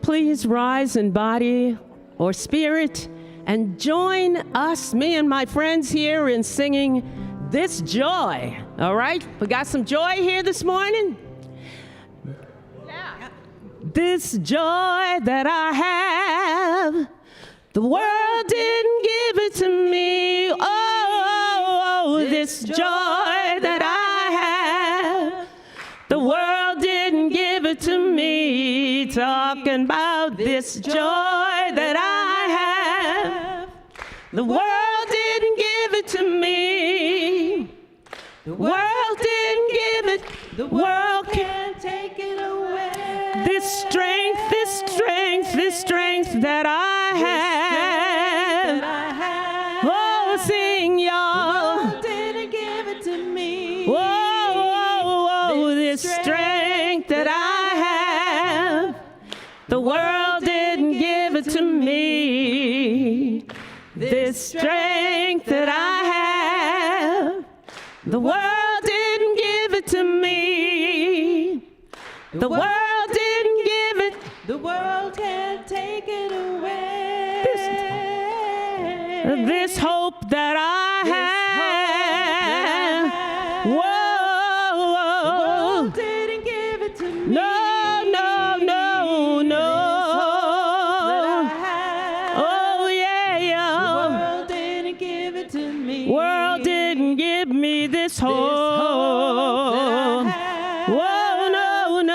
please rise in body or spirit and join us, me and my friends here, in singing This Joy, all right? We got some joy here this morning? Yeah. This joy that I have, the world didn't give it to me. Oh, this joy that I have, the world didn't give it to me. Talking about this joy that I have, the world didn't give it to me. The world didn't give it, the world can't take it away. This strength, this strength, this strength that I have. Oh, sing, y'all. The world didn't give it to me. Whoa, this strength that I have. The world didn't give it to me. This strength that I have. The world didn't give it to me. The world didn't give it. The world can't take it away. This hope that I have. Whoa. The world didn't give it to me. No. Oh, yeah. The world didn't give it to me. World didn't give me this hope. Whoa, no. The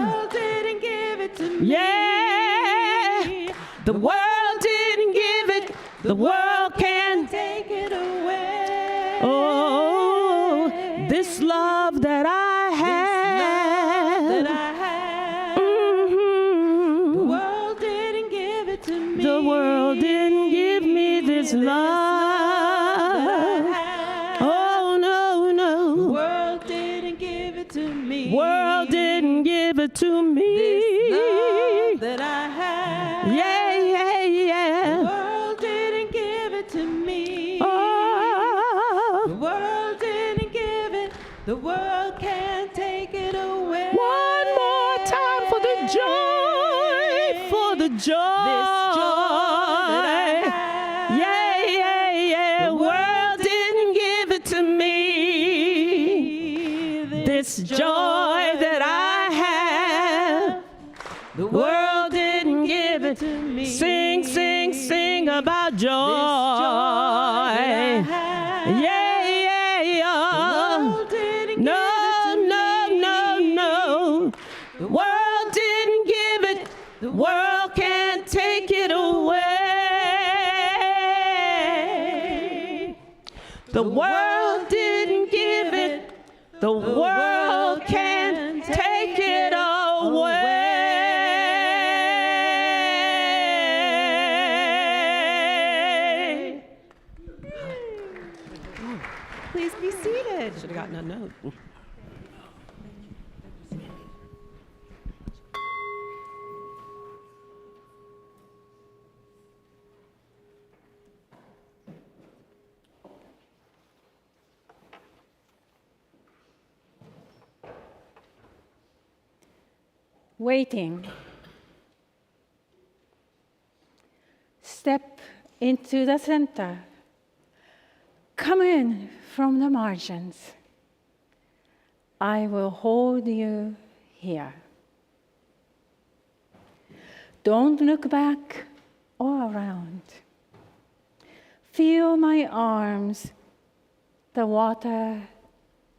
world didn't give it to me. Yeah. The world didn't give it. The world can't take it away. Oh, this love that I have. Mm-hmm. The world didn't give it to me. The world didn't give me this love. Oh, no. The world didn't give it to me. World didn't give it to me. This love that I have. Yeah. The world didn't give it to me. Oh. The world didn't give it. The world can't take it away. One more time for the joy. For the joy. This joy that I have. Yeah. The world didn't give it to me. This joy that I have. The world didn't give it to me. Sing about joy. Yeah. No. The world didn't give it. The world can't take it away. The world didn't give it. The world can't take it away. Please be seated. Should have gotten a note. Waiting. Step into the center. Come in from the margins. I will hold you here. Don't look back or around. Feel my arms. The water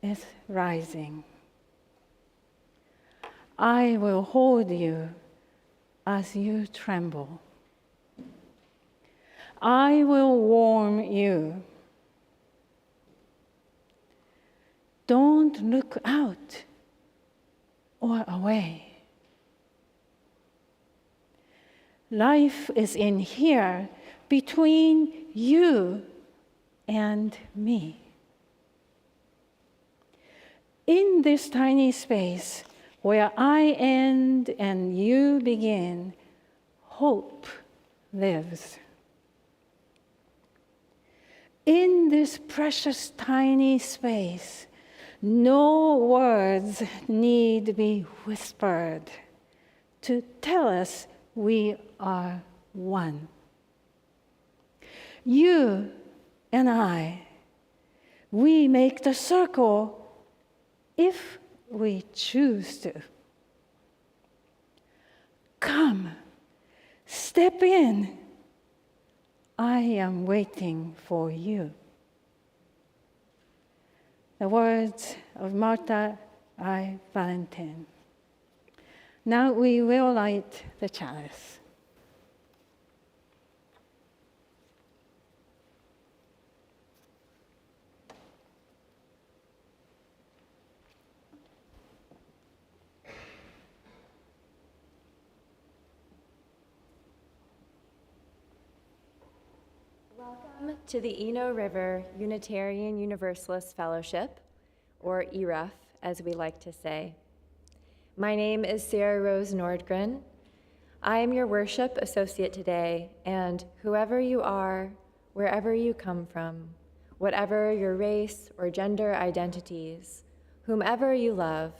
is rising. I will hold you as you tremble. I will warm you. Don't look out or away. Life is in here between you and me. In this tiny space where I end and you begin, hope lives. In this precious tiny space, no words need be whispered to tell us we are one. You and I, we make the circle if we choose to. Come, step in. I am waiting for you. The words of Martha I. Valentine. Now we will light the chalice. Welcome to the Eno River Unitarian Universalist Fellowship, or ERUUF, as we like to say. My name is Sarah Rose Nordgren. I am your worship associate today, and whoever you are, wherever you come from, whatever your race or gender identities, whomever you love,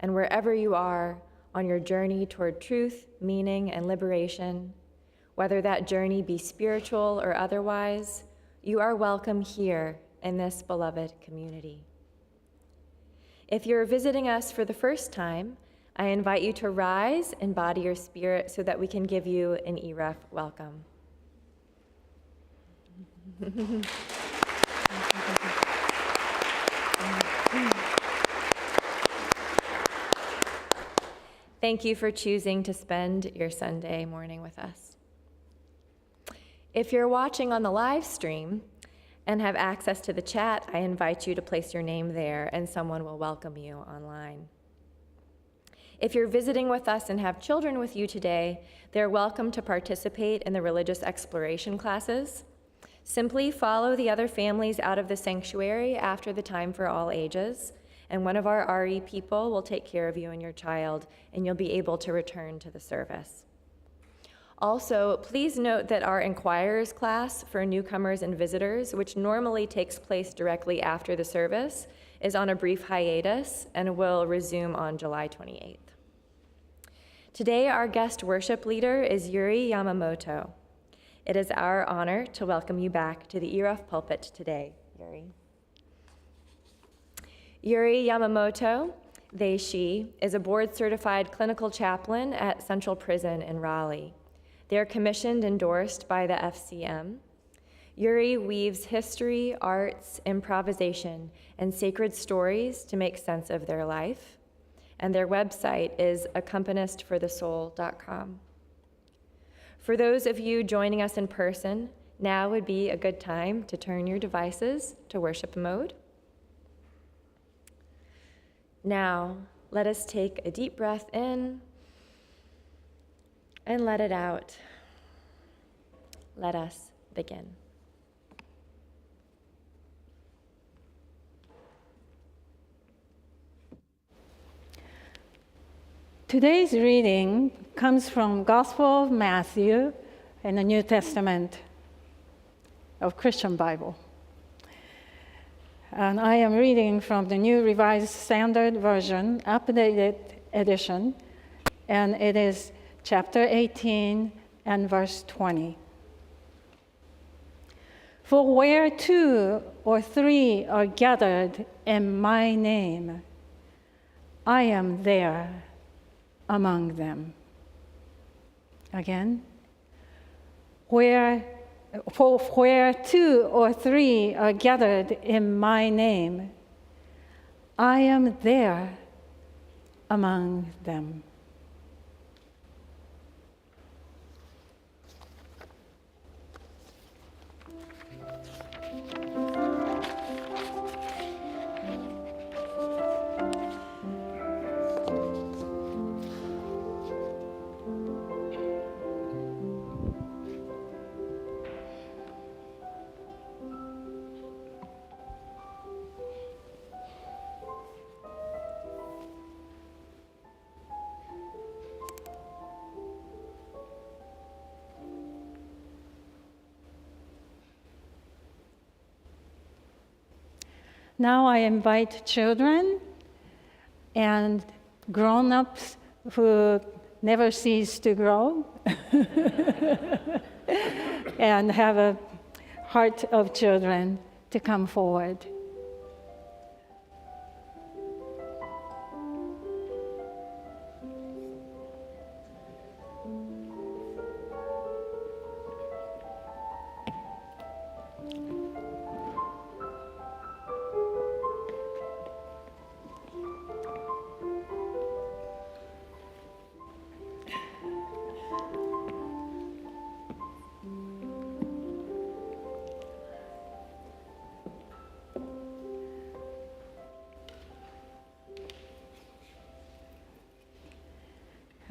and wherever you are on your journey toward truth, meaning, and liberation, whether that journey be spiritual or otherwise, you are welcome here in this beloved community. If you're visiting us for the first time, I invite you to rise and body your spirit so that we can give you an ERUUF welcome. Thank you for choosing to spend your Sunday morning with us. If you're watching on the live stream and have access to the chat, I invite you to place your name there and someone will welcome you online. If you're visiting with us and have children with you today, they're welcome to participate in the religious exploration classes. Simply follow the other families out of the sanctuary after the time for all ages, and one of our RE people will take care of you and your child, and you'll be able to return to the service. Also, please note that our Inquirers class for newcomers and visitors, which normally takes place directly after the service, is on a brief hiatus and will resume on July 28th. Today, our guest worship leader is Yuri Yamamoto. It is our honor to welcome you back to the ERUUF pulpit today, Yuri. Yuri Yamamoto, they, she, is a board-certified clinical chaplain at Central Prison in Raleigh. They are commissioned, endorsed by the FCM. Yuri weaves history, arts, improvisation, and sacred stories to make sense of their life. And their website is accompanistforthesoul.com. For those of you joining us in person, now would be a good time to turn your devices to worship mode. Now, let us take a deep breath in and let it out. Let us begin. Today's reading comes from Gospel of Matthew in the New Testament of Christian Bible. And I am reading from the New Revised Standard Version, updated edition, and it is chapter 18 and verse 20. For where 2 or 3 are gathered in my name, I am there among them. Again, where 2 or 3 are gathered in my name, I am there among them. Now I invite children and grown-ups who never cease to grow and have a heart of children to come forward.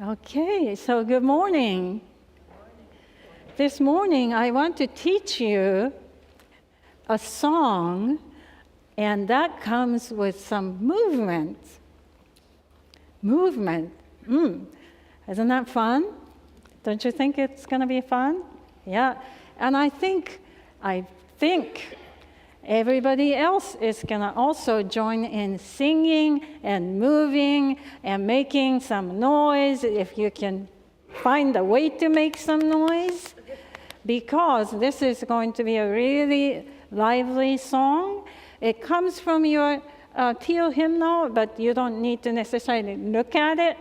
Okay, so good morning. This morning I want to teach you a song, and that comes with some movement. Movement. Isn't that fun? Don't you think it's going to be fun? Yeah. And I think everybody else is going to also join in singing and moving and making some noise, if you can find a way to make some noise, because this is going to be a really lively song. It comes from your teal hymnal, but you don't need to necessarily look at it.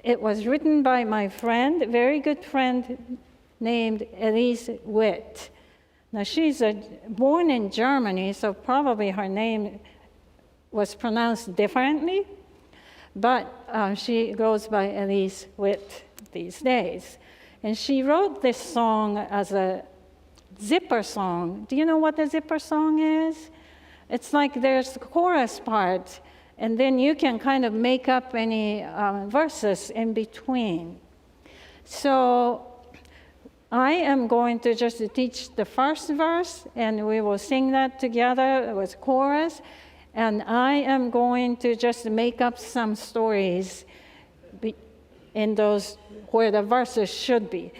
It was written by my friend, a very good friend named Elise Witt. Now, she's born in Germany, so probably her name was pronounced differently, but she goes by Elise Witt these days. And she wrote this song as a zipper song. Do you know what a zipper song is? It's like there's the chorus part, and then you can kind of make up any verses in between. So I am going to just teach the first verse, and we will sing that together with chorus. And I am going to just make up some stories in those where the verses should be.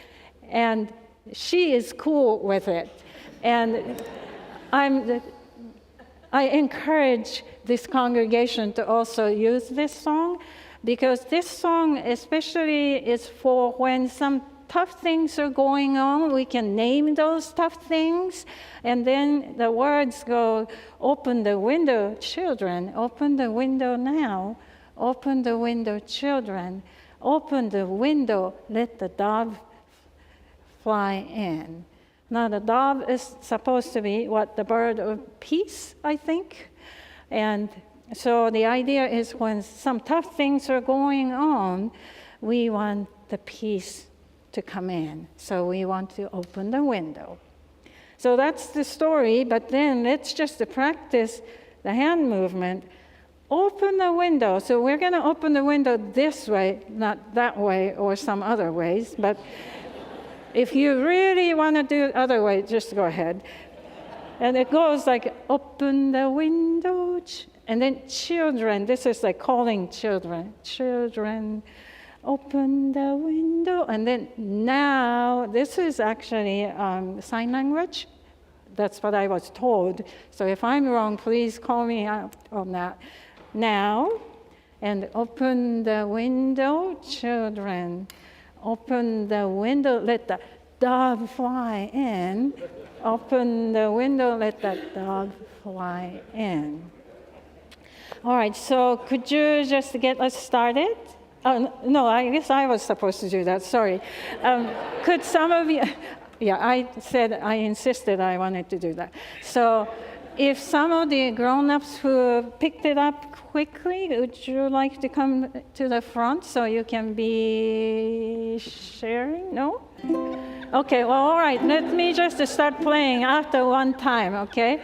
And she is cool with it. And I encourage this congregation to also use this song, because this song especially is for when some tough things are going on. We can name those tough things, and then the words go, open the window, children, open the window now, open the window, children, open the window, let the dove fly in. Now, the dove is supposed to be the bird of peace, I think. And so the idea is when some tough things are going on, we want the peace to come in. So we want to open the window. So that's the story, but then let's just practice the hand movement. Open the window. So we're going to open the window this way, not that way or some other ways, but if you really want to do it other way, just go ahead. And it goes like, open the window, and then children. This is like calling children. Children, open the window. And then now, this is actually sign language. That's what I was told. So if I'm wrong, please call me out on that. Now, and open the window, children. Open the window, let the dove fly in. Open the window, let the dove fly in. All right, so could you just get us started? No, I guess I was supposed to do that, sorry. Could some of you, yeah, I insisted I wanted to do that. So if some of the grown-ups who picked it up quickly, would you like to come to the front so you can be sharing? No? Okay, well, all right, let me just start playing after one time, okay?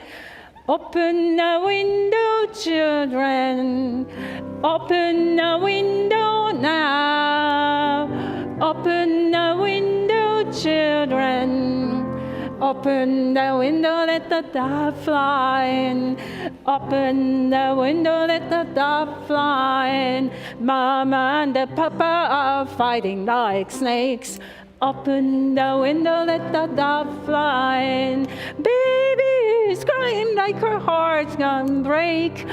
Open the window, children. Open the window now. Open the window, children. Open the window, let the dove fly in. Open the window, let the dove fly in. Mama and the papa are fighting like snakes. Open the window, let the dove fly in. Baby is crying like her heart's gonna break.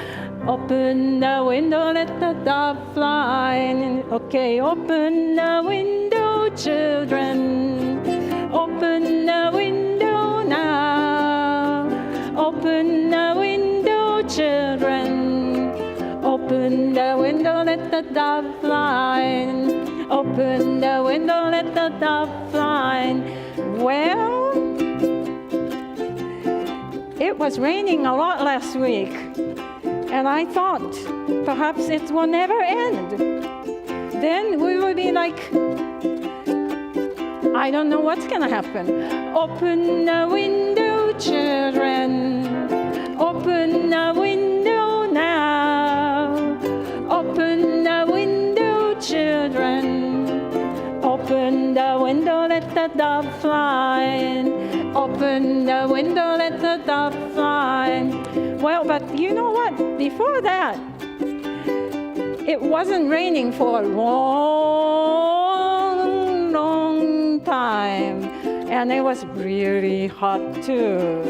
Open the window, let the dove fly. Okay, open the window, children. Open the window now. Open the window, children. Open the window, let the dove fly. Open the window, let the dove fly. Well, it was raining a lot last week, and I thought perhaps it will never end. Then we will be like, I don't know what's gonna happen. Open the window, children. Open the window now. Open the window, children. Open the window, let the dove fly. Open the window, let the dove fly. Well, but you know what? Before that, it wasn't raining for a long, long time. And it was really hot too.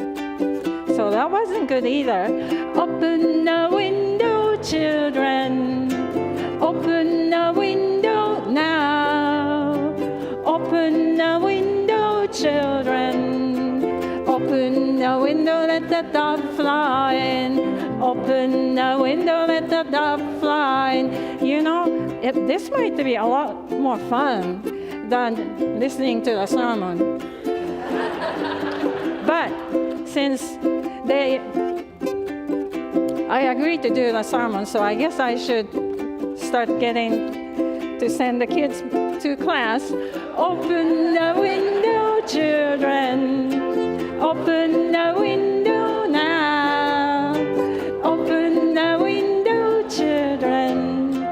So that wasn't good either. Open the window, children. Open the window now. Open the window, children. Open the window, let the dove fly in. Open the window, let the dove fly in. You know, this might be a lot more fun than listening to the sermon. But since I agreed to do the sermon, so I guess I should start getting to send the kids to class. Open the window, children. Open the window now. Open the window, children.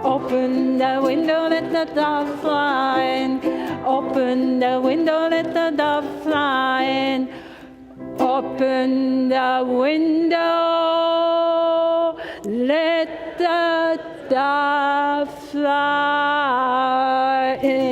Open the window, let the dove fly in. Open the window, let the dove fly in. Open the window, let the dove fly in.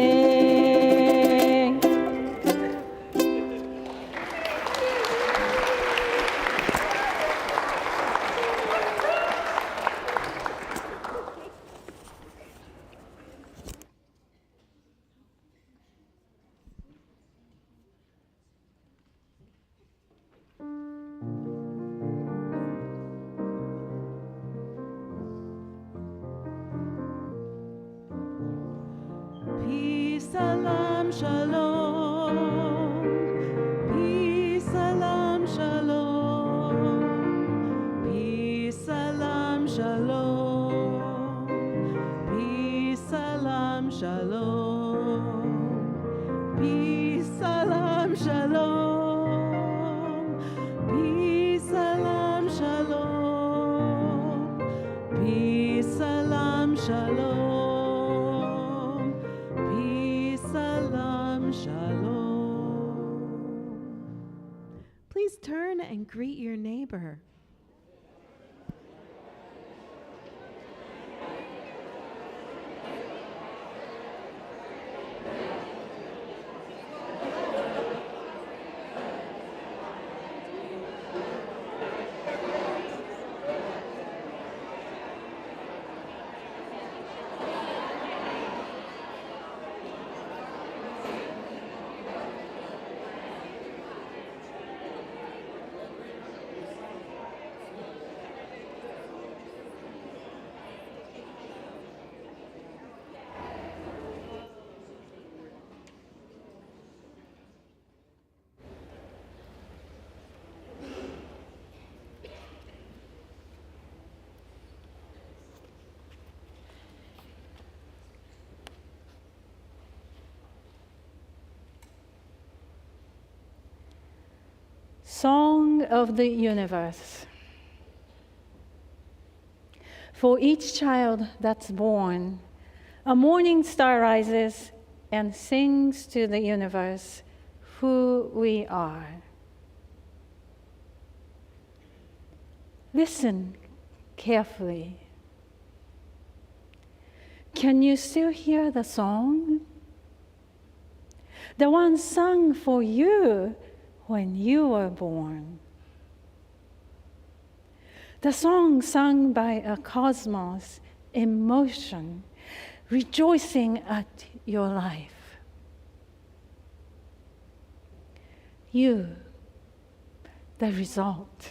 Salam shalom, peace salam shalom, peace salam shalom, peace salam shalom, peace salam shalom, peace salam shalom, peace salam shalom. Please turn and greet your neighbor. Song of the Universe. For each child that's born, a morning star rises and sings to the universe who we are. Listen carefully. Can you still hear the song? The one sung for you when you were born. The song sung by a cosmos in motion, rejoicing at your life. You, the result.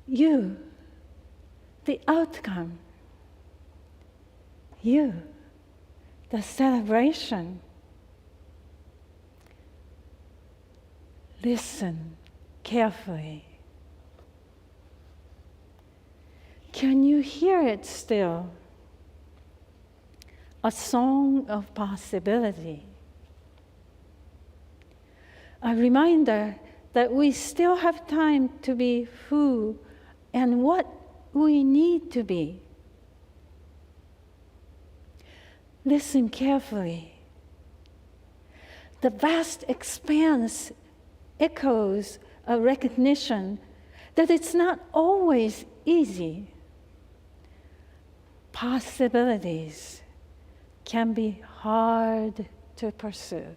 You, the outcome. You, the celebration. Listen carefully. Can you hear it still? A song of possibility. A reminder that we still have time to be who and what we need to be. Listen carefully. The vast expanse echoes a recognition that it's not always easy. Possibilities can be hard to pursue.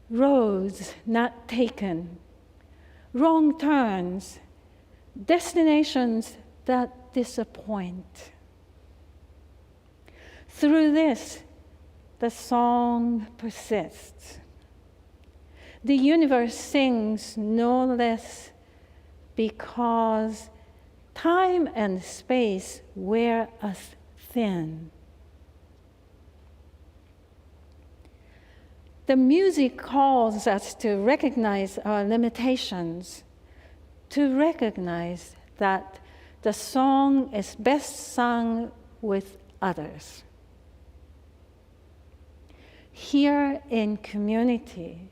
Roads not taken, wrong turns, destinations that disappoint. Through this, the song persists. The universe sings no less because time and space wear us thin. The music calls us to recognize our limitations, to recognize that the song is best sung with others. Here in community,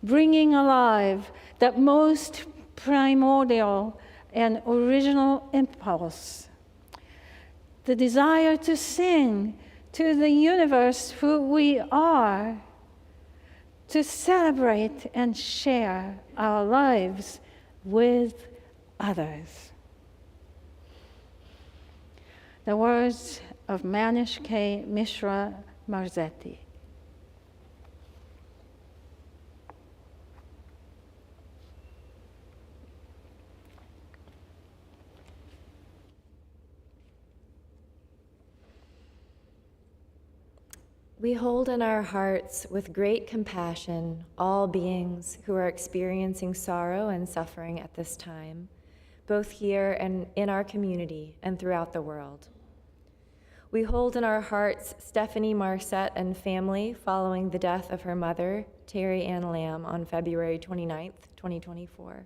bringing alive that most primordial and original impulse, the desire to sing to the universe who we are, to celebrate and share our lives with others. The words of Manish K. Mishra Marzetti. We hold in our hearts with great compassion all beings who are experiencing sorrow and suffering at this time, both here and in our community and throughout the world. We hold in our hearts Stephanie Marset and family following the death of her mother, Terry Ann Lamb, on February 29th, 2024.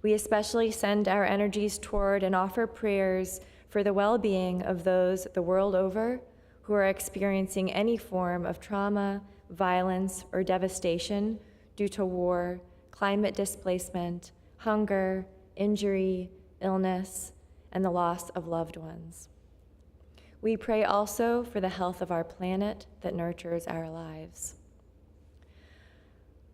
We especially send our energies toward and offer prayers for the well-being of those the world over who are experiencing any form of trauma, violence, or devastation due to war, climate displacement, hunger, injury, illness, and the loss of loved ones. We pray also for the health of our planet that nurtures our lives.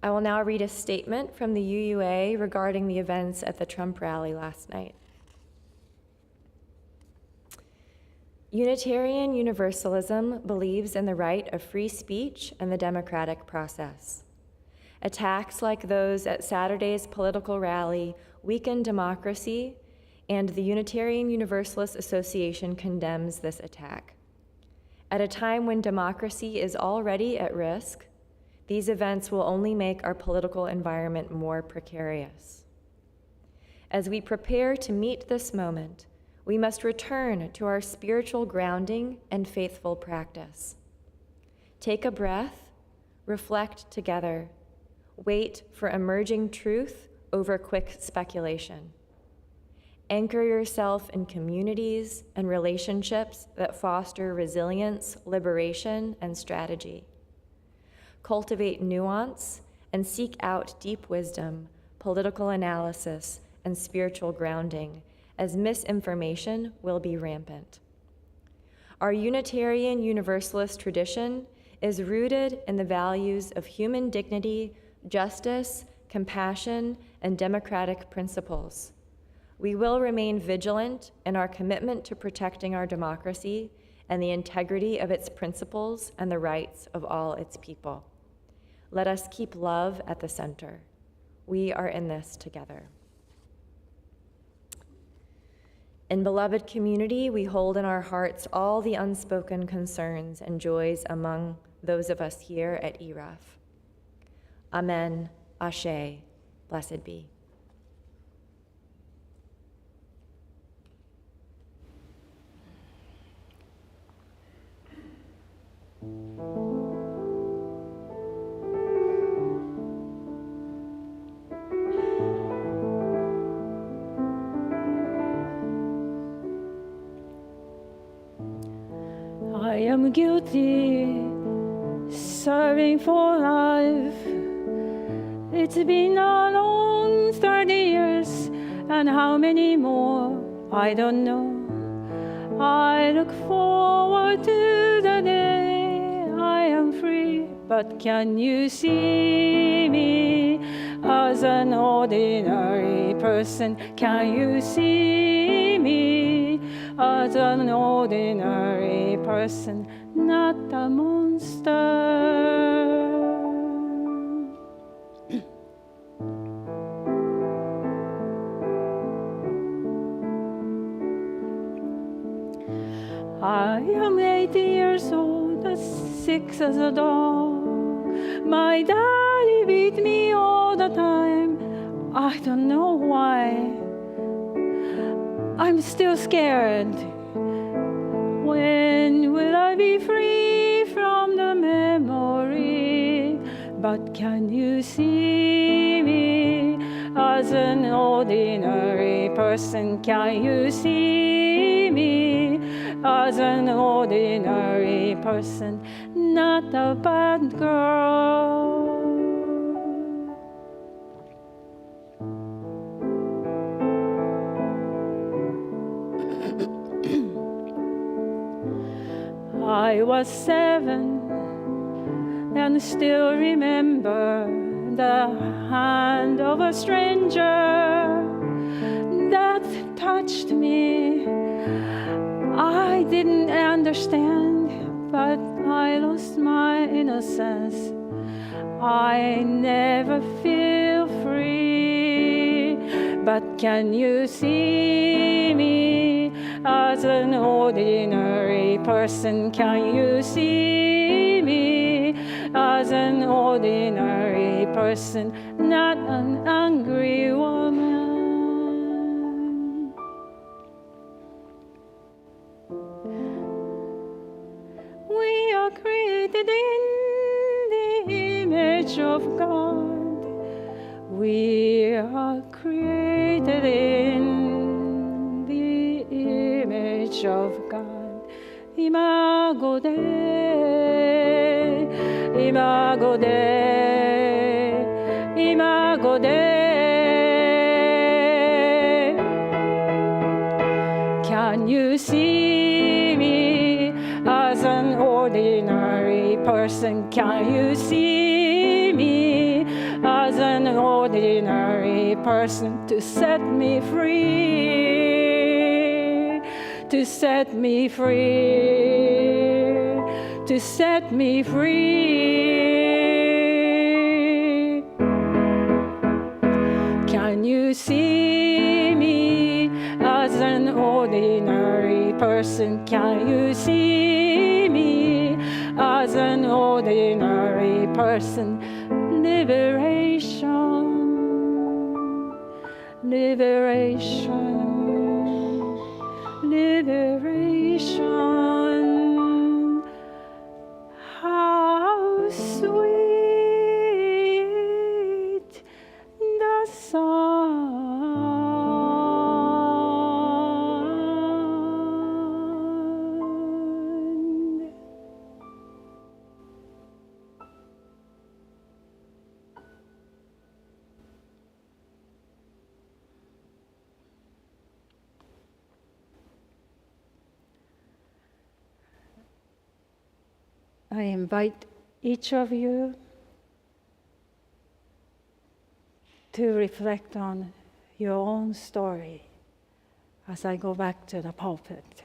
I will now read a statement from the UUA regarding the events at the Trump rally last night. Unitarian Universalism believes in the right of free speech and the democratic process. Attacks like those at Saturday's political rally weaken democracy, and the Unitarian Universalist Association condemns this attack. At a time when democracy is already at risk, these events will only make our political environment more precarious. As we prepare to meet this moment, we must return to our spiritual grounding and faithful practice. Take a breath, reflect together, wait for emerging truth over quick speculation. Anchor yourself in communities and relationships that foster resilience, liberation, and strategy. Cultivate nuance and seek out deep wisdom, political analysis, and spiritual grounding, as misinformation will be rampant. Our Unitarian Universalist tradition is rooted in the values of human dignity, justice, compassion, and democratic principles. We will remain vigilant in our commitment to protecting our democracy and the integrity of its principles and the rights of all its people. Let us keep love at the center. We are in this together. In beloved community, we hold in our hearts all the unspoken concerns and joys among those of us here at ERUUF. Amen, Ashe, blessed be. I am guilty, serving for life. It's been a long 30 years, and how many more, I don't know. I look forward to the day I am free, but can you see me as an ordinary person? Can you see me as an ordinary person, not a monster? I am 80 years old, as sick as a dog. My daddy beat me all the time. I don't know why. I'm still scared. When will I be free from the memory? But can you see me as an ordinary person? Can you see me as an ordinary person, not a bad girl? I was 7 and still remember the hand of a stranger that touched me. I didn't understand, but I lost my innocence. I never feel free, but can you see me as an ordinary person? Can you see me as an ordinary person, not an angry woman? We are created in the image of God. We are created in the image of God. Imago Dei, Imago Dei, Imago Dei. Can you see me as an ordinary person? Can you see me as an ordinary person, to set me free, to set me free, to set me free? Can you see me as an ordinary person? Can you see me as an ordinary person? Liberation, liberation, liberation. How sweet the sound. I invite each of you to reflect on your own story as I go back to the pulpit.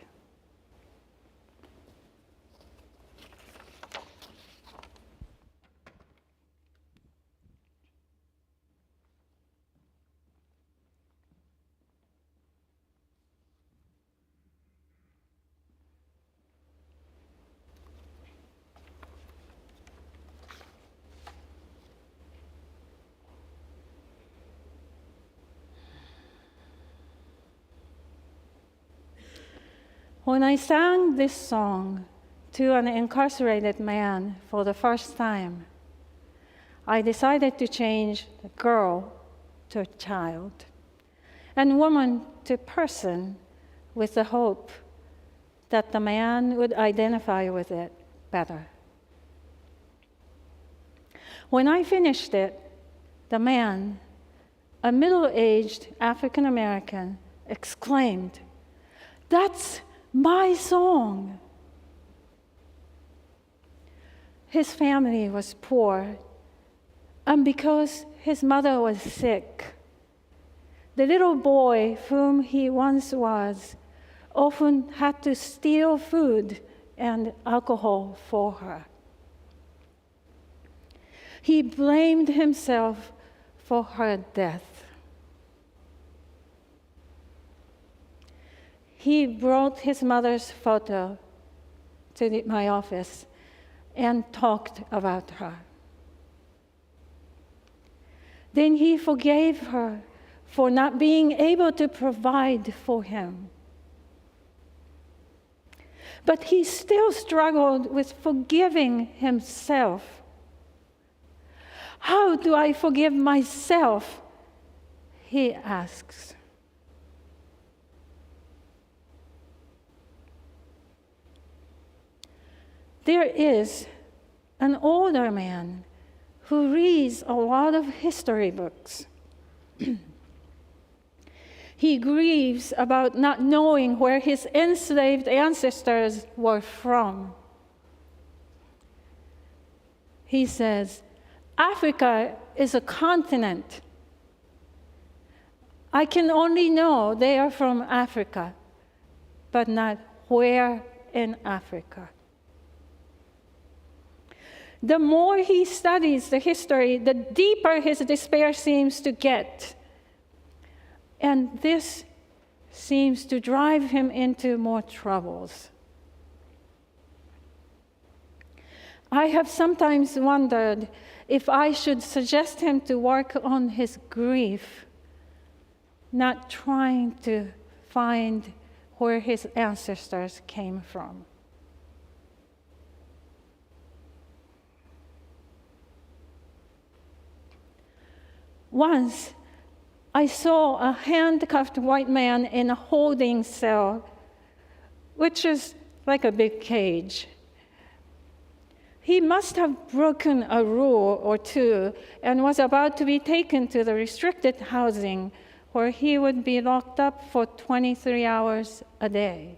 When I sang this song to an incarcerated man for the first time, I decided to change the girl to child and woman to person, with the hope that the man would identify with it better. When I finished it, the man, a middle-aged African American, exclaimed, "That's my song!" His family was poor, and because his mother was sick, the little boy whom he once was often had to steal food and alcohol for her. He blamed himself for her death. He brought his mother's photo to my office and talked about her. Then he forgave her for not being able to provide for him. But he still struggled with forgiving himself. How do I forgive myself? He asks. There is an older man who reads a lot of history books. He grieves about not knowing where his enslaved ancestors were from. He says, Africa is a continent. I can only know they are from Africa, but not where in Africa. The more he studies the history, the deeper his despair seems to get. And this seems to drive him into more troubles. I have sometimes wondered if I should suggest him to work on his grief, not trying to find where his ancestors came from. Once, I saw a handcuffed white man in a holding cell, which is like a big cage. He must have broken a rule or two and was about to be taken to the restricted housing where he would be locked up for 23 hours a day.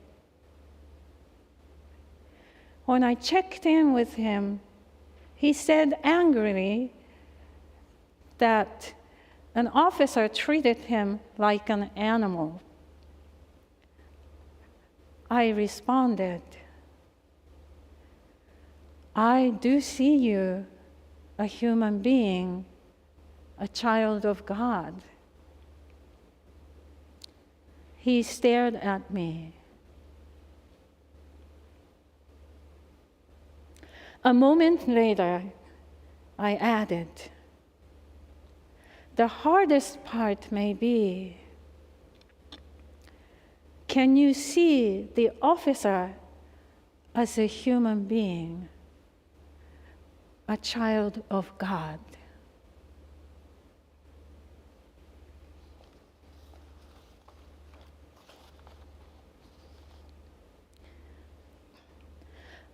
When I checked in with him, he said angrily that an officer treated him like an animal. I responded, I do see you, a human being, a child of God. He stared at me. A moment later, I added, the hardest part may be, can you see the officer as a human being, a child of God?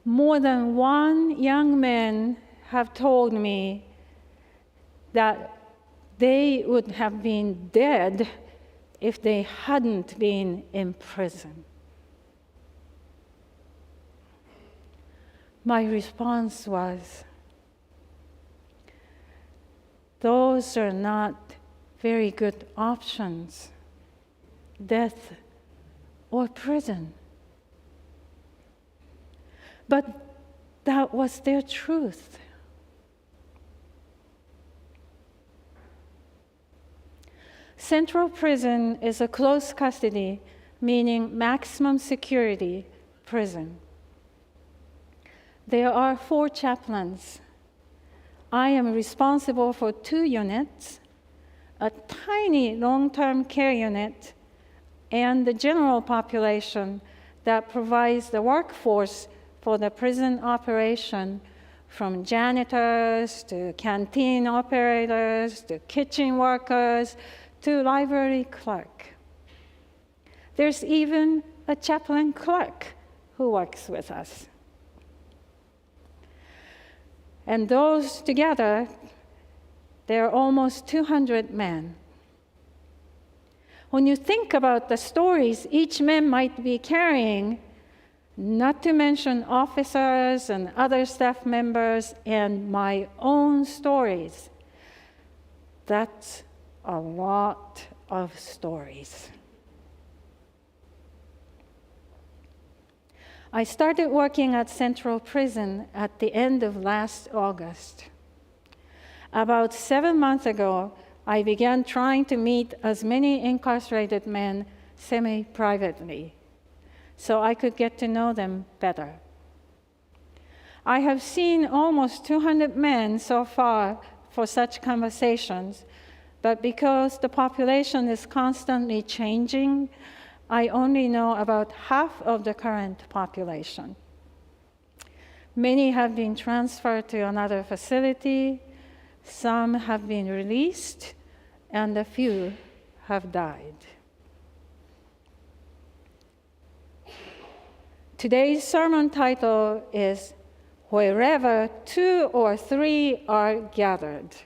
More than one young man have told me that they would have been dead if they hadn't been in prison. My response was, those are not very good options, death or prison. But that was their truth. Central prison is a close custody, meaning maximum security prison. There are 4 chaplains. I am responsible for 2 units, a tiny long-term care unit, and the general population that provides the workforce for the prison operation, from janitors to canteen operators to kitchen workers to library clerk. There's even a chaplain clerk who works with us. And those together, there are almost 200 men. When you think about the stories each man might be carrying, not to mention officers and other staff members and my own stories, that's a lot of stories. I started working at Central Prison at the end of last August. About 7 months ago, I began trying to meet as many incarcerated men semi-privately, so I could get to know them better. I have seen almost 200 men so far for such conversations, but because the population is constantly changing, I only know about half of the current population. Many have been transferred to another facility, some have been released, and a few have died. Today's sermon title is Wherever Two or Three Are Gathered. ...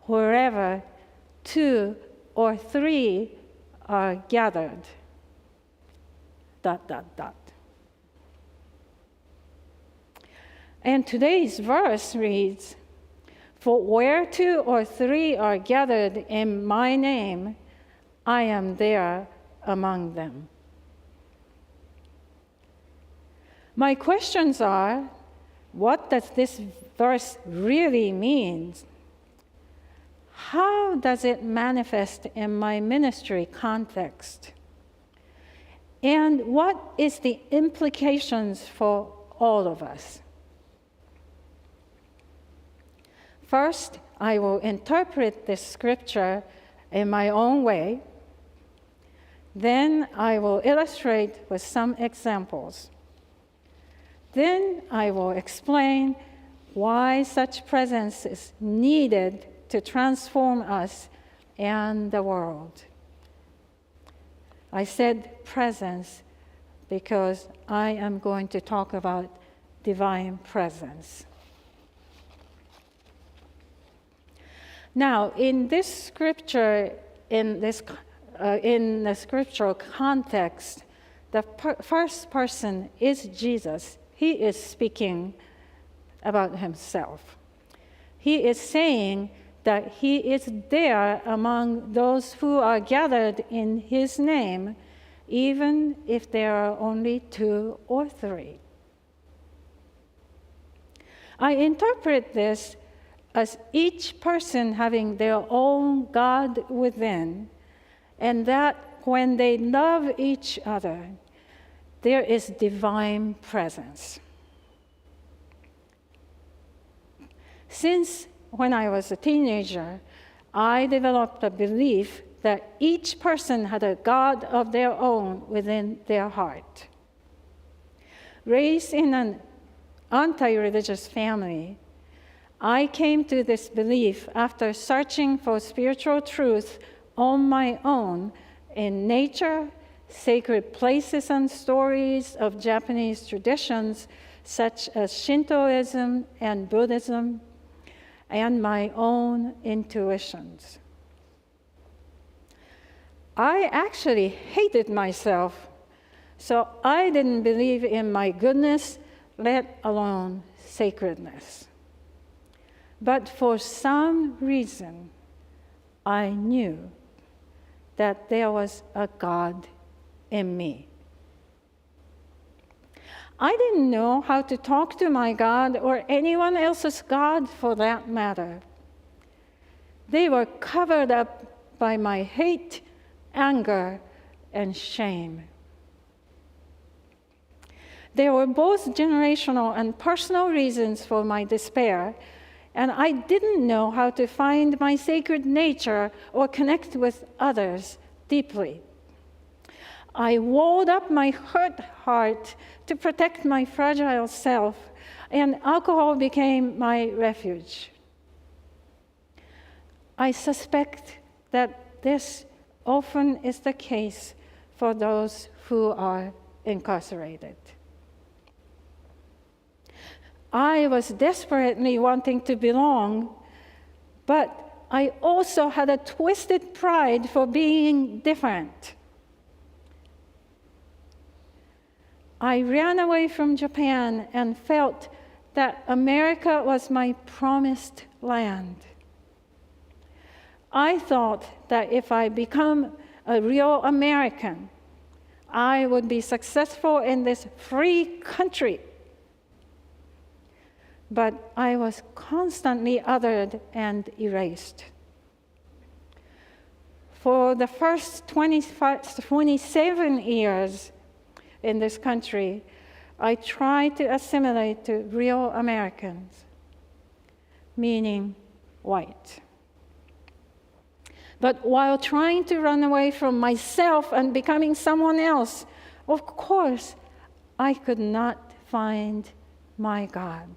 Wherever two or three are gathered. ... And today's verse reads, For where two or three are gathered in my name, I am there among them. My questions are, what does this verse really mean? How does it manifest in my ministry context? And what is the implications for all of us? First, I will interpret this scripture in my own way. Then I will illustrate with some examples. Then I will explain why such presence is needed to transform us and the world. I said presence because I am going to talk about divine presence. Now, in this scripture, in the scriptural context, the first person is Jesus. He is speaking about himself. He is saying that he is there among those who are gathered in his name, even if there are only two or three. I interpret this as each person having their own God within, and that when they love each other, there is divine presence. Since when I was a teenager, I developed a belief that each person had a God of their own within their heart. Raised in an anti-religious family, I came to this belief after searching for spiritual truth on my own in nature, sacred places and stories of Japanese traditions such as Shintoism and Buddhism, and my own intuitions. I actually hated myself, so I didn't believe in my goodness, let alone sacredness. But for some reason, I knew that there was a God in me. I didn't know how to talk to my God or anyone else's God for that matter. They were covered up by my hate, anger, and shame. There were both generational and personal reasons for my despair, and I didn't know how to find my sacred nature or connect with others deeply. I walled up my hurt heart to protect my fragile self, and alcohol became my refuge. I suspect that this often is the case for those who are incarcerated. I was desperately wanting to belong, but I also had a twisted pride for being different. I ran away from Japan and felt that America was my promised land. I thought that if I become a real American, I would be successful in this free country. But I was constantly othered and erased. For the first 27 years in this country, I tried to assimilate to real Americans, meaning white. But while trying to run away from myself and becoming someone else, of course, I could not find my God.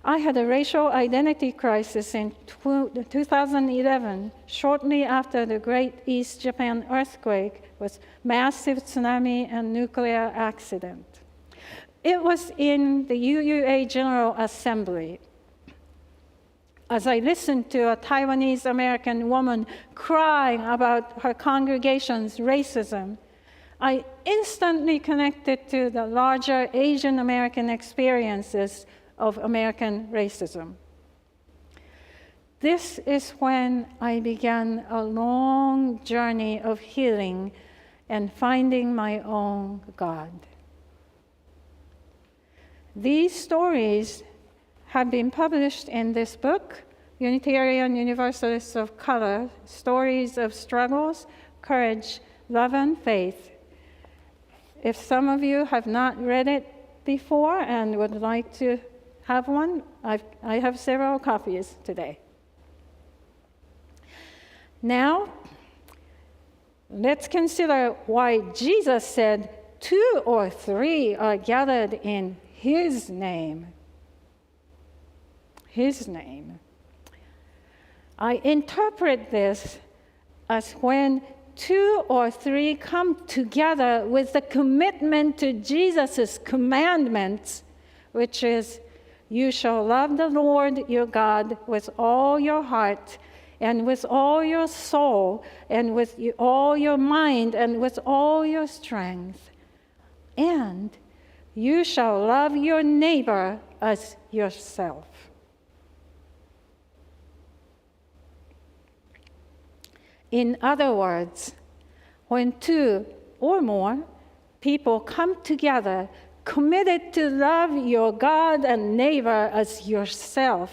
I had a racial identity crisis in 2011, shortly after the Great East Japan earthquake with massive tsunami and nuclear accident. It was in the UUA General Assembly. As I listened to a Taiwanese American woman crying about her congregation's racism, I instantly connected to the larger Asian American experiences of American racism. This is when I began a long journey of healing and finding my own God. These stories have been published in this book, Unitarian Universalists of Color, Stories of Struggles, Courage, Love, and Faith. If some of you have not read it before and would like to have one, I have several copies today. Now, let's consider why Jesus said, 2 or 3 are gathered in His name. His name. I interpret this as when 2 or 3 come together with the commitment to Jesus' commandments, which is, you shall love the Lord your God with all your heart, and with all your soul, and with all your mind, and with all your strength. And you shall love your neighbor as yourself. In other words, when 2 or more people come together, committed to love your God and neighbor as yourself,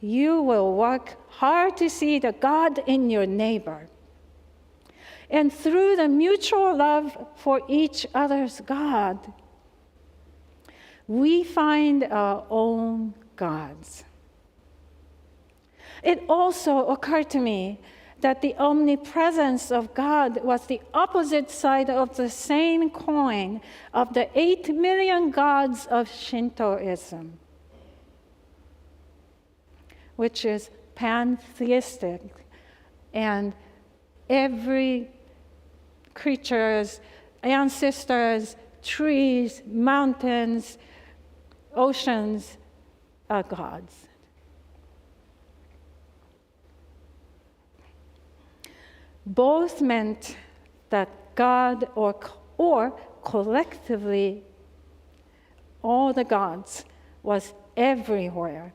you will work hard to see the God in your neighbor. And through the mutual love for each other's God, we find our own gods. It also occurred to me that the omnipresence of God was the opposite side of the same coin of the 8 million gods of Shintoism, which is pantheistic, and every creature's ancestors, trees, mountains, oceans are gods. Both meant that God or collectively all the gods was everywhere,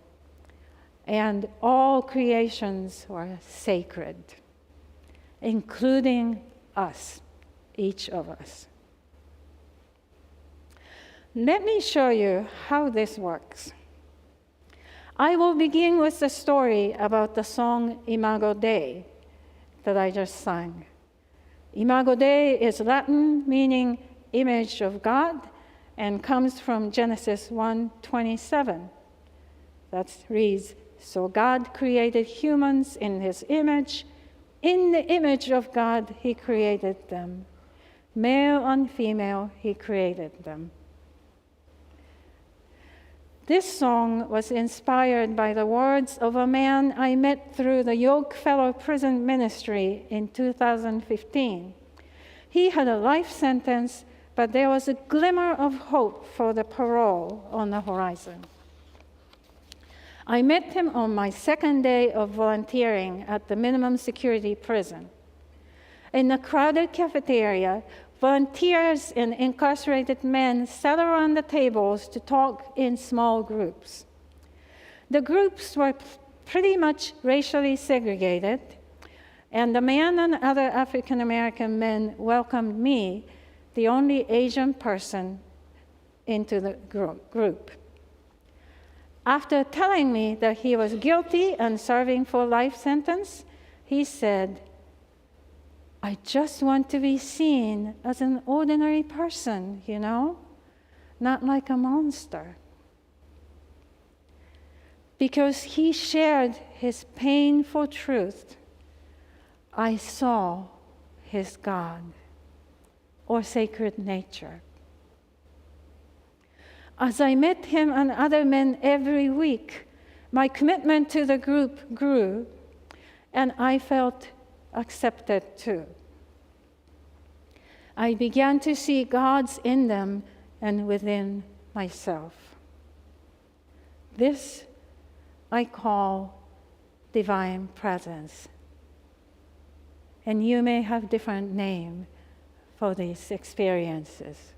and all creations were sacred, including us, each of us. Let me show you how this works. I will begin with the story about the song Imago Dei that I just sang. Imago Dei is Latin, meaning image of God, and comes from Genesis 1:27. That reads, So God created humans in his image. In the image of God, he created them. Male and female, he created them. This song was inspired by the words of a man I met through the Yoke Fellow Prison Ministry in 2015. He had a life sentence, but there was a glimmer of hope for the parole on the horizon. I met him on my second day of volunteering at the minimum security prison. In the crowded cafeteria, volunteers and incarcerated men sat around the tables to talk in small groups. The groups were pretty much racially segregated, and the man and other African American men welcomed me, the only Asian person, into the group. After telling me that he was guilty and serving for life sentence, he said, "I just want to be seen as an ordinary person, not like a monster." Because he shared his painful truth, I saw his God, or sacred nature. As I met him and other men every week, my commitment to the group grew, and I felt accepted too. I began to see God's in them and within myself. This I call divine presence. And you may have different name for these experiences.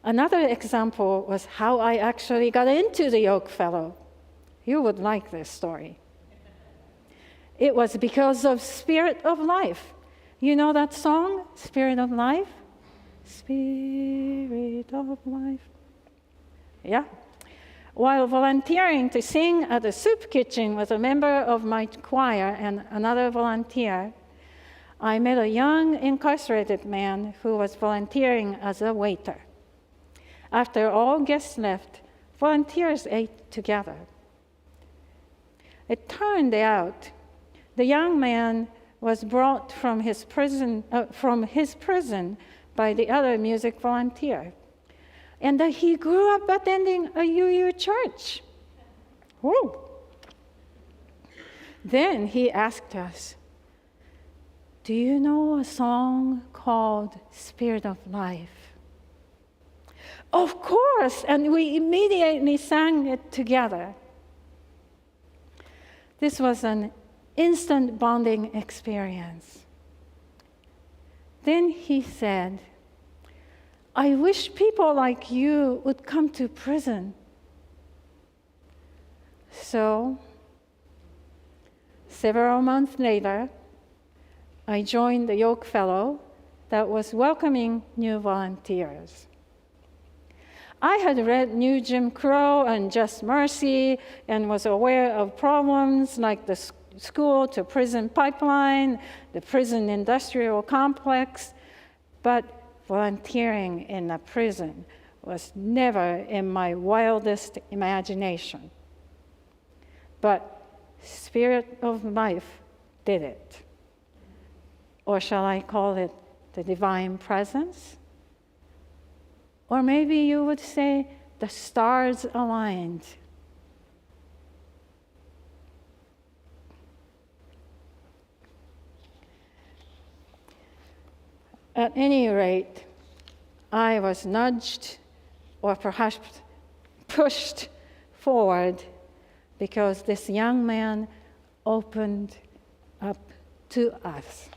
Another example was how I actually got into the Yoke Fellow. You would like this story. It was because of Spirit of Life. You know that song, Spirit of Life? Spirit of Life. Yeah. While volunteering to sing at the soup kitchen with a member of my choir and another volunteer, I met a young incarcerated man who was volunteering as a waiter. After all guests left, volunteers ate together. It turned out the young man was brought from his prison by the other music volunteer, and that he grew up attending a UU church. Woo. Then he asked us, "Do you know a song called Spirit of Life?" Of course, and we immediately sang it together. This was an instant bonding experience. Then he said, "I wish people like you would come to prison." So, several months later, I joined the Yoke Fellow that was welcoming new volunteers. I had read New Jim Crow and Just Mercy and was aware of problems like the school to prison pipeline, the prison industrial complex, but volunteering in a prison was never in my wildest imagination. But Spirit of Life did it. Or shall I call it the divine presence? Or maybe you would say the stars aligned. At any rate, I was nudged or perhaps pushed forward because this young man opened up to us.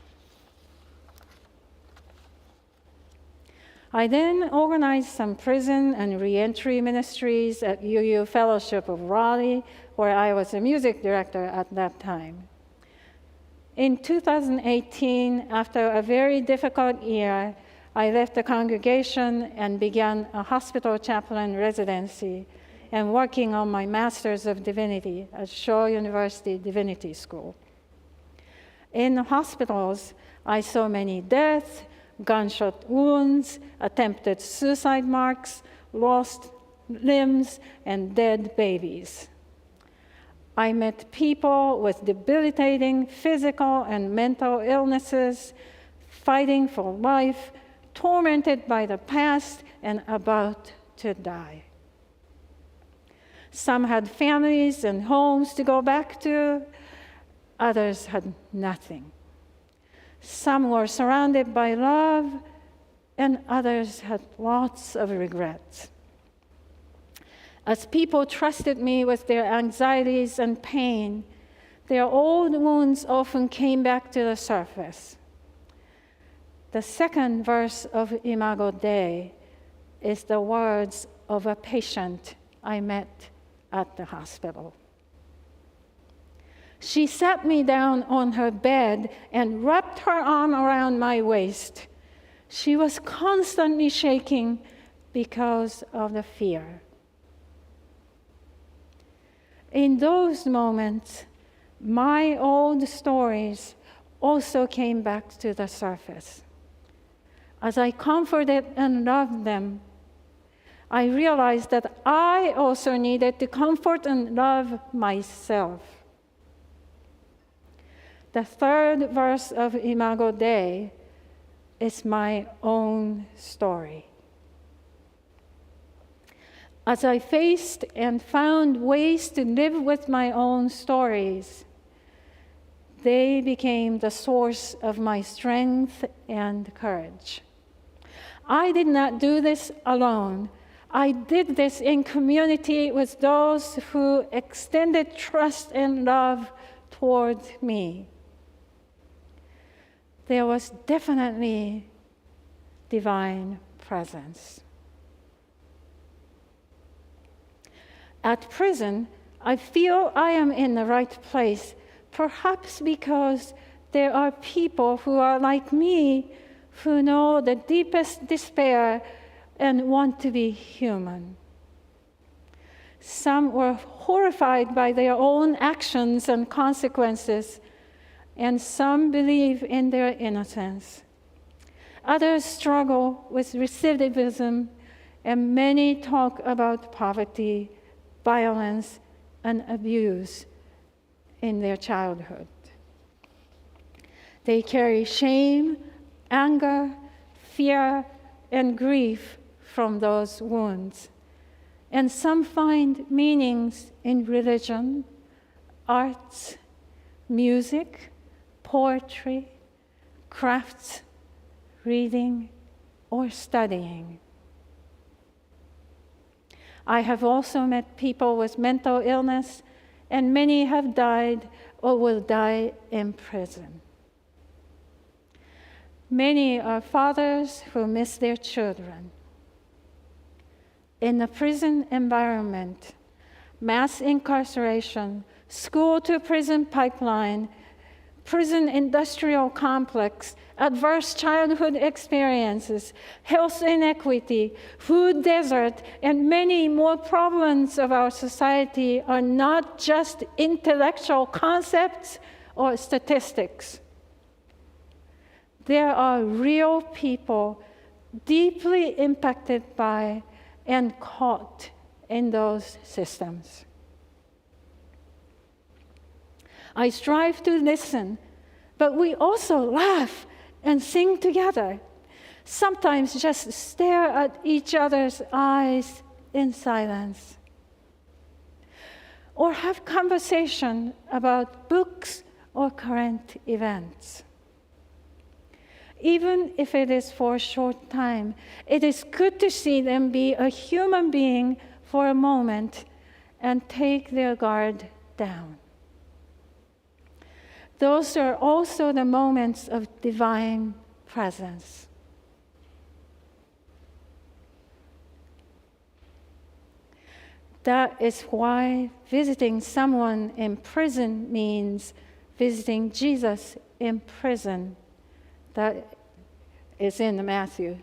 I then organized some prison and reentry ministries at UU Fellowship of Raleigh, where I was a music director at that time. In 2018, after a very difficult year, I left the congregation and began a hospital chaplain residency and working on my Master's of Divinity at Shaw University Divinity School. In hospitals, I saw many deaths, gunshot wounds, attempted suicide marks, lost limbs and dead babies. I met people with debilitating physical and mental illnesses, fighting for life, tormented by the past, and about to die. Some had families and homes to go back to. Others had nothing. Some were surrounded by love, and others had lots of regrets. As people trusted me with their anxieties and pain, their old wounds often came back to the surface. The second verse of Imago Dei is the words of a patient I met at the hospital. She sat me down on her bed and wrapped her arm around my waist. She was constantly shaking because of the fear. In those moments, my old stories also came back to the surface. As I comforted and loved them, I realized that I also needed to comfort and love myself. The third verse of Imago Dei is my own story. As I faced and found ways to live with my own stories, they became the source of my strength and courage. I did not do this alone. I did this in community with those who extended trust and love toward me. There was definitely divine presence. At prison, I feel I am in the right place, perhaps because there are people who are like me, who know the deepest despair and want to be human. Some were horrified by their own actions and consequences, and some believe in their innocence. Others struggle with recidivism, and many talk about poverty, violence, and abuse in their childhood. They carry shame, anger, fear, and grief from those wounds. And some find meanings in religion, arts, music, poetry, crafts, reading, or studying. I have also met people with mental illness, and many have died or will die in prison. Many are fathers who miss their children. In the prison environment, mass incarceration, school-to-prison pipeline, prison industrial complex, adverse childhood experiences, health inequity, food desert, and many more problems of our society are not just intellectual concepts or statistics. There are real people deeply impacted by and caught in those systems. I strive to listen, but we also laugh and sing together. Sometimes just stare at each other's eyes in silence. Or have conversation about books or current events. Even if it is for a short time, it is good to see them be a human being for a moment and take their guard down. Those are also the moments of divine presence. That is why visiting someone in prison means visiting Jesus in prison. That is in Matthew.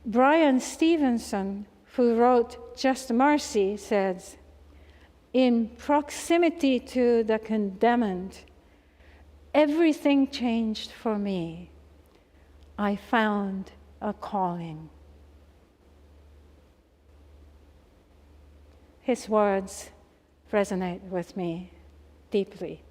Brian Stevenson, who wrote Just Mercy, says, "In proximity to the condemned, everything changed for me. I found a calling. His words resonate with me deeply.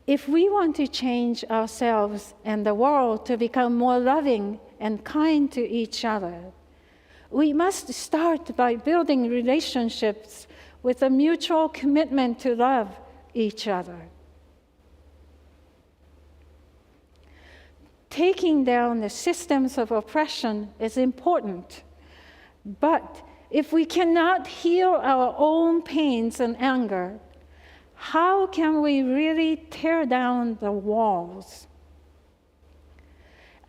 If we want to change ourselves and the world to become more loving and kind to each other, we must start by building relationships with a mutual commitment to love each other. Taking down the systems of oppression is important, but if we cannot heal our own pains and anger, how can we really tear down the walls?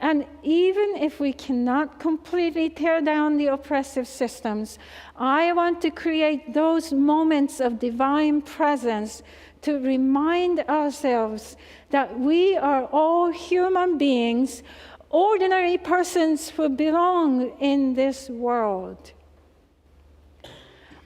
And even if we cannot completely tear down the oppressive systems, I want to create those moments of divine presence to remind ourselves that we are all human beings, ordinary persons who belong in this world.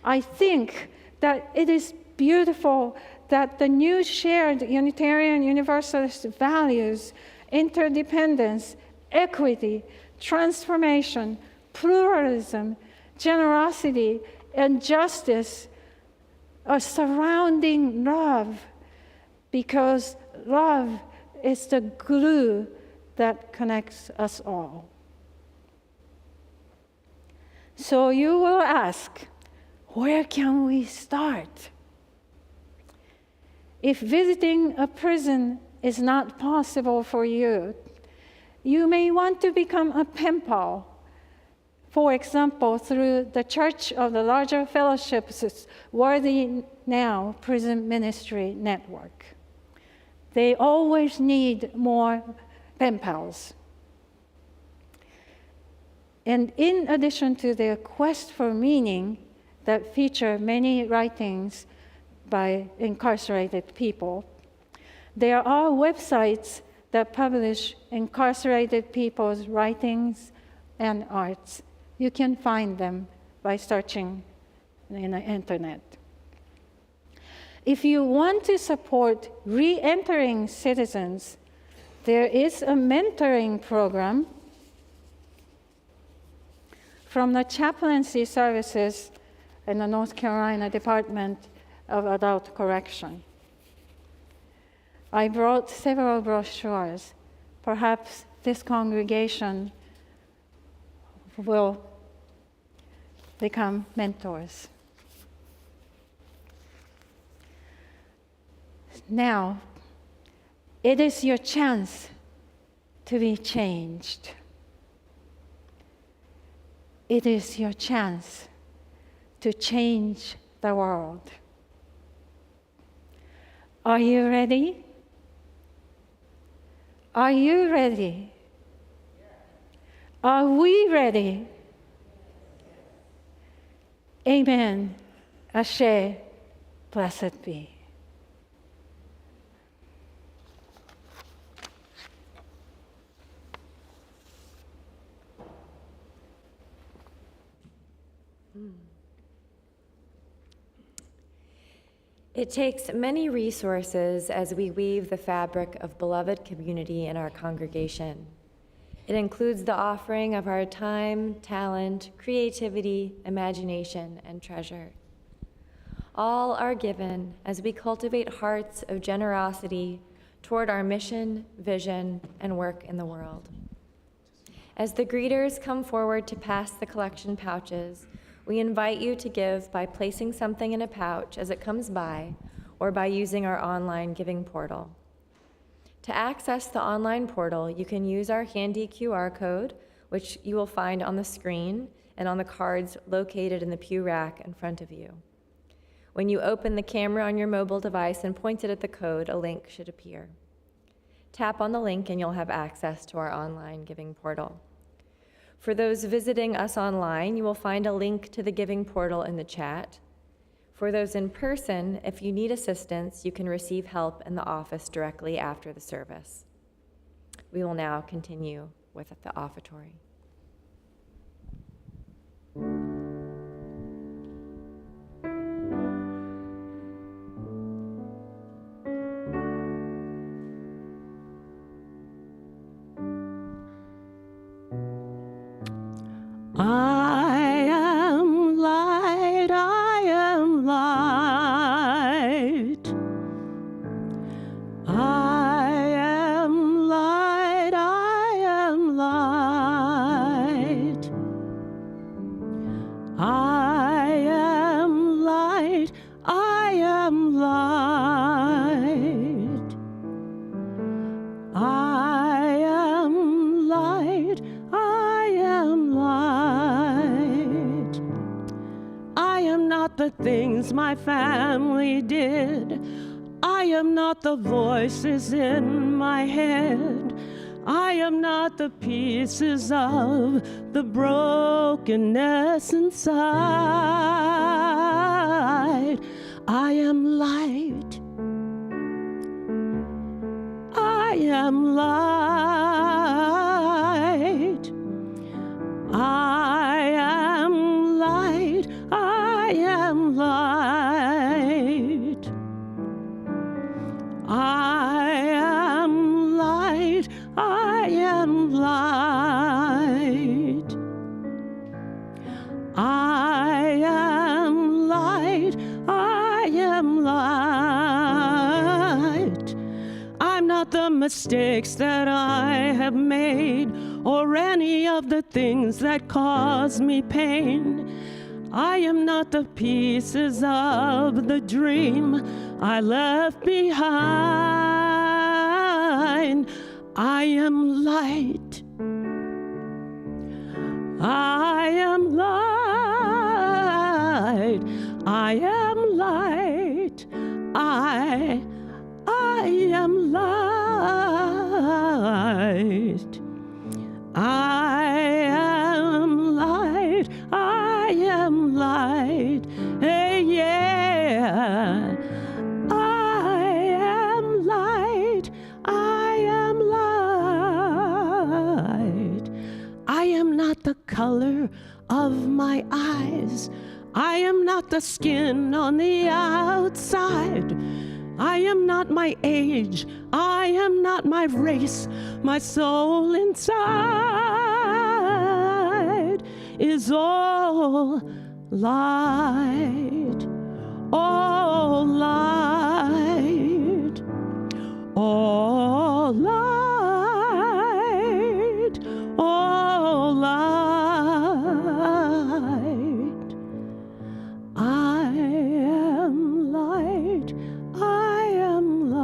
I think that it is beautiful that the new shared Unitarian Universalist values, interdependence, equity, transformation, pluralism, generosity, and justice are surrounding love, because love is the glue that connects us all. So you will ask, where can we start? If visiting a prison is not possible for you, you may want to become a pen pal. For example, through the Church of the Larger Fellowship's Worthy Now Prison Ministry Network. They always need more pen pals. And in addition to their quest for meaning that feature many writings by incarcerated people, there are websites that publish incarcerated people's writings and arts. You can find them by searching in the internet. If you want to support re-entering citizens, there is a mentoring program from the chaplaincy services in the North Carolina Department of Adult Correction. I brought several brochures. Perhaps this congregation will become mentors. Now, it is your chance to be changed. It is your chance to change the world. Are you ready? Are you ready? Are we ready? Amen. Ashe. Blessed be. It takes many resources as we weave the fabric of beloved community in our congregation. It includes the offering of our time, talent, creativity, imagination, and treasure. All are given as we cultivate hearts of generosity toward our mission, vision, and work in the world. As the greeters come forward to pass the collection pouches, we invite you to give by placing something in a pouch as it comes by, or by using our online giving portal. To access the online portal, you can use our handy QR code, which you will find on the screen and on the cards located in the pew rack in front of you. When you open the camera on your mobile device and point it at the code, a link should appear. Tap on the link and you'll have access to our online giving portal. For those visiting us online, you will find a link to the giving portal in the chat. For those in person, if you need assistance, you can receive help in the office directly after the service. We will now continue with the offertory. things my family did. I am not the voices in my head. I am not the pieces of the brokenness inside. I am light. I am light. I am light. I am light. I am light. I am light. I am light. I am light. I'm not the mistakes that I have made, or any of the things that cause me pain. I am not the pieces of the dream I left behind. I am light. I am light. I am light. I am light. I am light. I am light. Hey, yeah. I am light. I am light. I am not the color of my eyes. I am not the skin on the outside. I am not my age. I am not my race. My soul inside is all light. All light. All light. All light. I am light. I am light.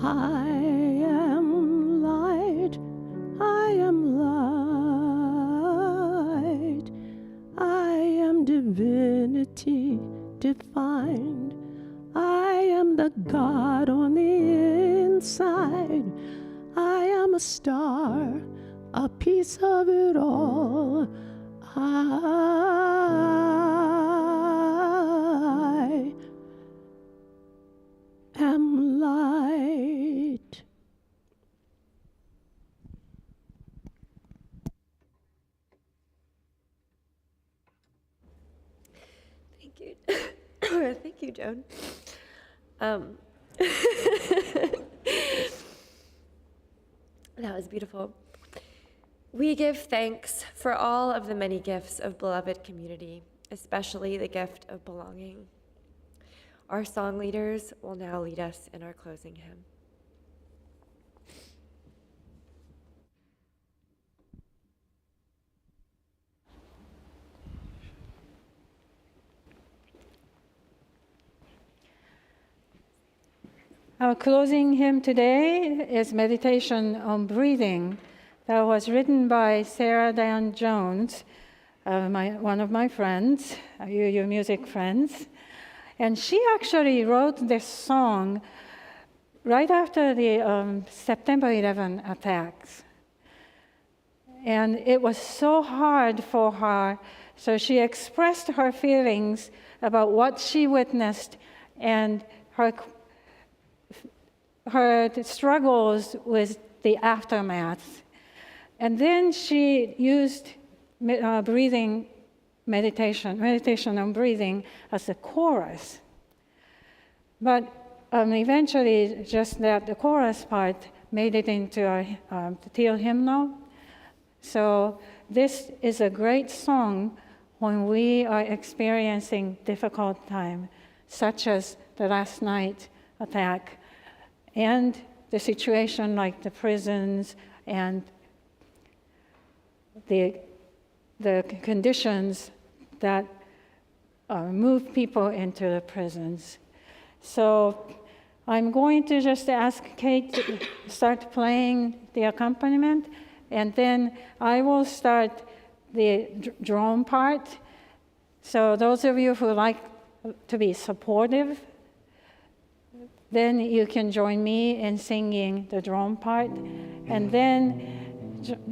I am light. I am light. I am divinity defined. I am the God on the inside. I am a star, a piece of it all. I am light. Thank you. Thank you, Joan. That was beautiful. We give thanks for all of the many gifts of beloved community, especially the gift of belonging. Our song leaders will now lead us in our closing hymn. Our closing hymn today is Meditation on Breathing, that was written by Sarah Diane Jones, one of my friends, your music friends. And she actually wrote this song right after the September 11 attacks. And it was so hard for her, so she expressed her feelings about what she witnessed and her struggles with the aftermath. And then she used breathing meditation on breathing as a chorus. But eventually, just that the chorus part made it into a teal hymnal. So this is a great song when we are experiencing difficult time, such as the last night attack, and the situation like the prisons and the conditions that move people into the prisons. So I'm going to just ask Kate to start playing the accompaniment, and then I will start the drone part. So those of you who like to be supportive, then you can join me in singing the drone part. And then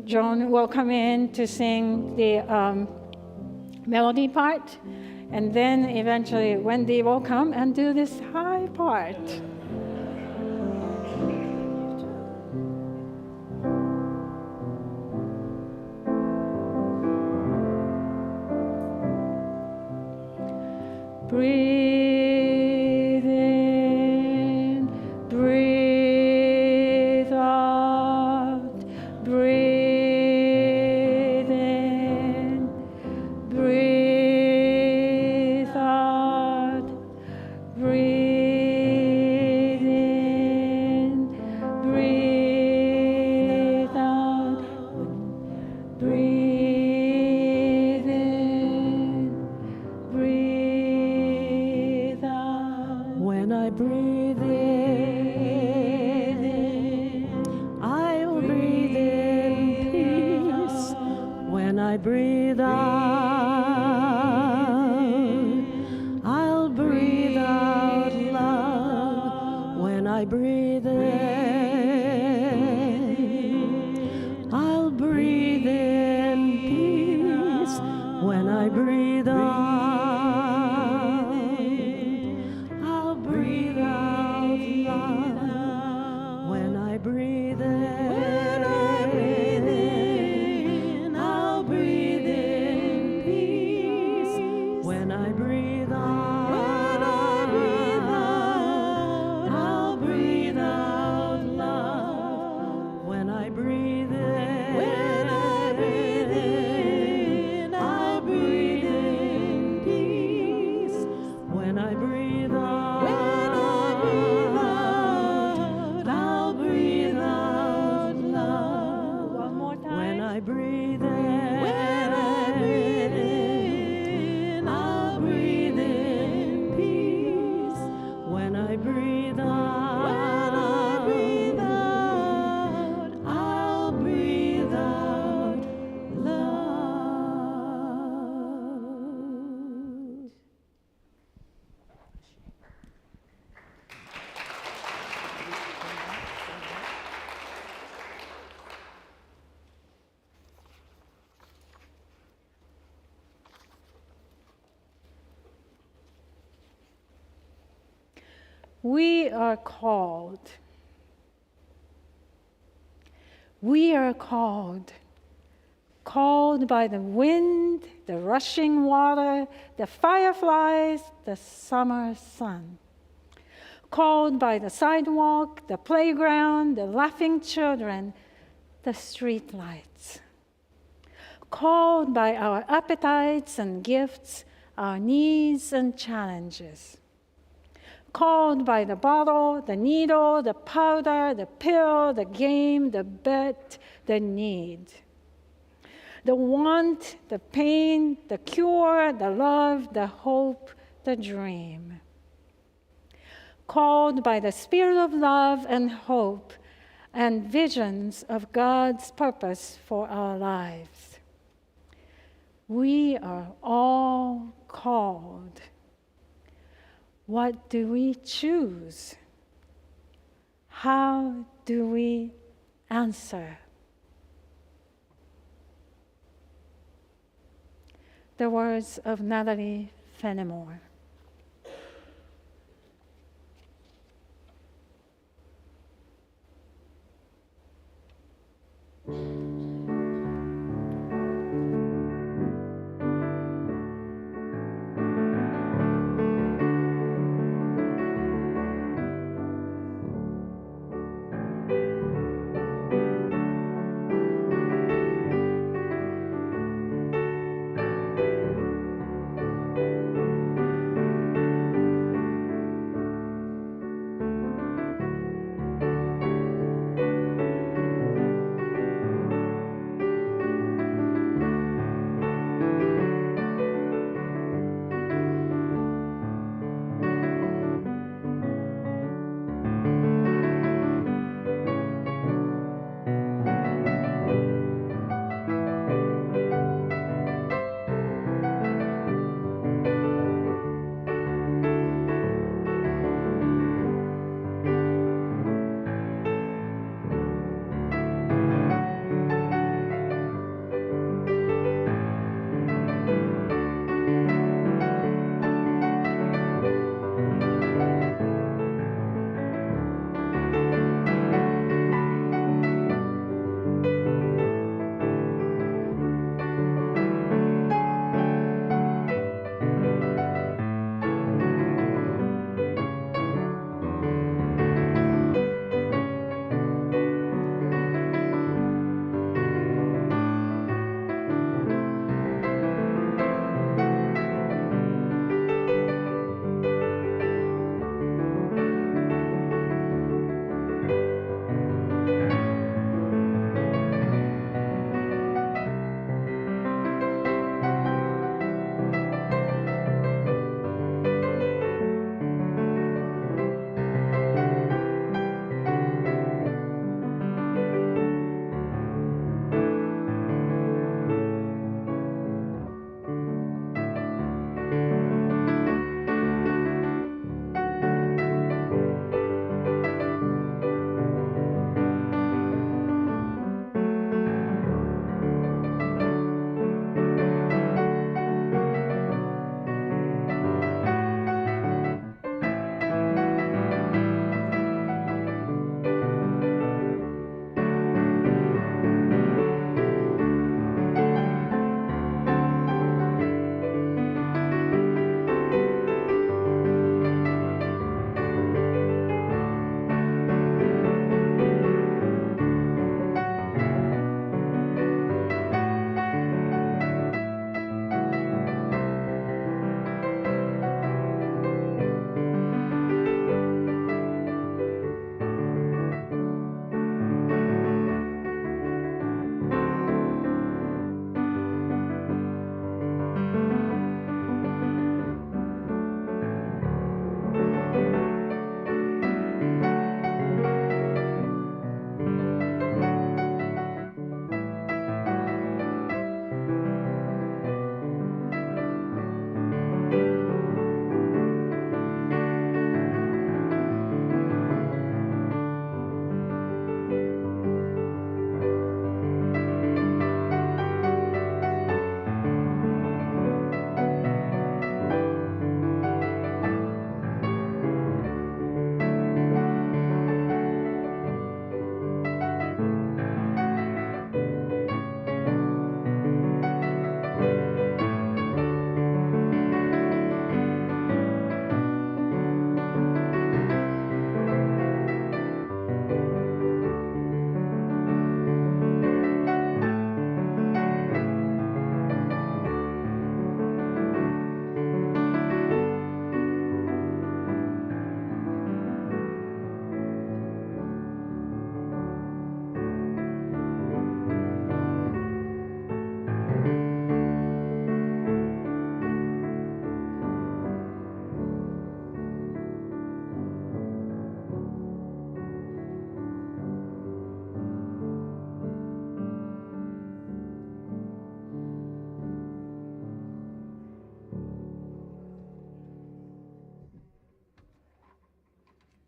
John will come in to sing the melody part. And then eventually Wendy will come and do this high part. Breathe in, breathe out, breathe in, breathe out, breathe in, breathe out, breathe in, breathe out. When I breathe in, I will breathe in peace. When I breathe out, I'll breathe out love. When I breathe in, I'll breathe in peace. When I breathe out, I'll breathe out love. When I breathe in, I'll breathe in peace. When I breathe out, I'll breathe out love. When I breathe in, I'll breathe in peace. When I breathe out, I'll breathe out love. One more time. When I breathe in, I'll breathe in peace. When I breathe out, I'll breathe out love. We are called. We are called. Called by the wind, the rushing water, the fireflies, the summer sun. Called by the sidewalk, the playground, the laughing children, the street lights. Called by our appetites and gifts, our needs and challenges. Called by the bottle, the needle, the powder, the pill, the game, the bet, the need. The want, the pain, the cure, the love, the hope, the dream. Called by the spirit of love and hope and visions of God's purpose for our lives. We are all called. What do we choose? How do we answer? The words of Natalie Fenimore.